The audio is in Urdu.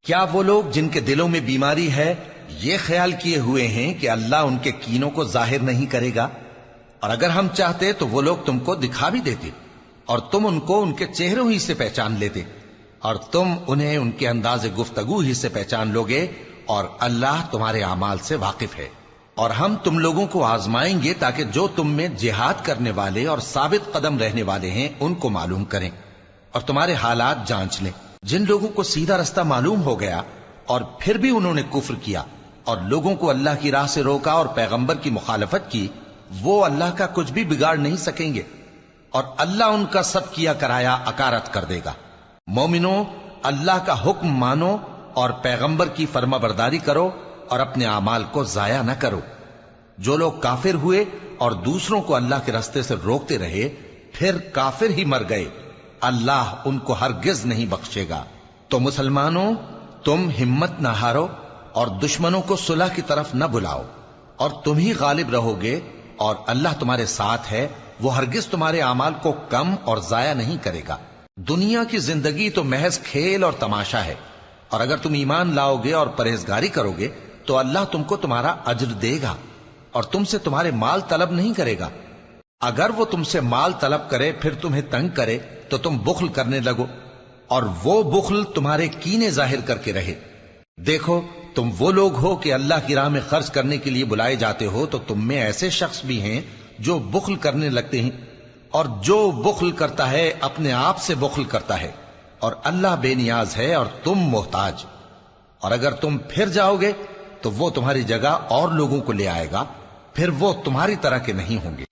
کیا وہ لوگ جن کے دلوں میں بیماری ہے یہ خیال کیے ہوئے ہیں کہ اللہ ان کے کینوں کو ظاہر نہیں کرے گا؟ اور اگر ہم چاہتے تو وہ لوگ تم کو دکھا بھی دیتے اور تم ان کو ان کے چہروں ہی سے پہچان لیتے، اور تم انہیں ان کے انداز گفتگو ہی سے پہچان لوگے، اور اللہ تمہارے اعمال سے واقف ہے۔ اور ہم تم لوگوں کو آزمائیں گے تاکہ جو تم میں جہاد کرنے والے اور ثابت قدم رہنے والے ہیں ان کو معلوم کریں اور تمہارے حالات جانچ لیں۔ جن لوگوں کو سیدھا رستہ معلوم ہو گیا اور پھر بھی انہوں نے کفر کیا اور لوگوں کو اللہ کی راہ سے روکا اور پیغمبر کی مخالفت کی، وہ اللہ کا کچھ بھی بگاڑ نہیں سکیں گے، اور اللہ ان کا سب کیا کرایا اکارت کر دے گا۔ مومنو، اللہ کا حکم مانو اور پیغمبر کی فرما برداری کرو اور اپنے اعمال کو ضائع نہ کرو۔ جو لوگ کافر ہوئے اور دوسروں کو اللہ کے راستے سے روکتے رہے پھر کافر ہی مر گئے، اللہ ان کو ہرگز نہیں بخشے گا۔ تو مسلمانوں، تم ہمت نہ ہارو اور دشمنوں کو صلح کی طرف نہ بلاؤ، اور تم ہی غالب رہو گے، اور اللہ تمہارے ساتھ ہے، وہ ہرگز تمہارے اعمال کو کم اور ضائع نہیں کرے گا۔ دنیا کی زندگی تو محض کھیل اور تماشا ہے، اور اگر تم ایمان لاؤ گے اور پرہیزگاری کرو گے تو اللہ تم کو تمہارا اجر دے گا اور تم سے تمہارے مال طلب نہیں کرے گا۔ اگر وہ تم سے مال طلب کرے پھر تمہیں تنگ کرے تو تم بخل کرنے لگو، اور وہ بخل تمہارے کینے ظاہر کر کے رہے۔ دیکھو، تم وہ لوگ ہو کہ اللہ کی راہ میں خرچ کرنے کے لیے بلائے جاتے ہو، تو تم میں ایسے شخص بھی ہیں جو بخل کرنے لگتے ہیں، اور جو بخل کرتا ہے اپنے آپ سے بخل کرتا ہے، اور اللہ بے نیاز ہے اور تم محتاج۔ اور اگر تم پھر جاؤ گے تو وہ تمہاری جگہ اور لوگوں کو لے آئے گا، پھر وہ تمہاری طرح کے نہیں ہوں گے۔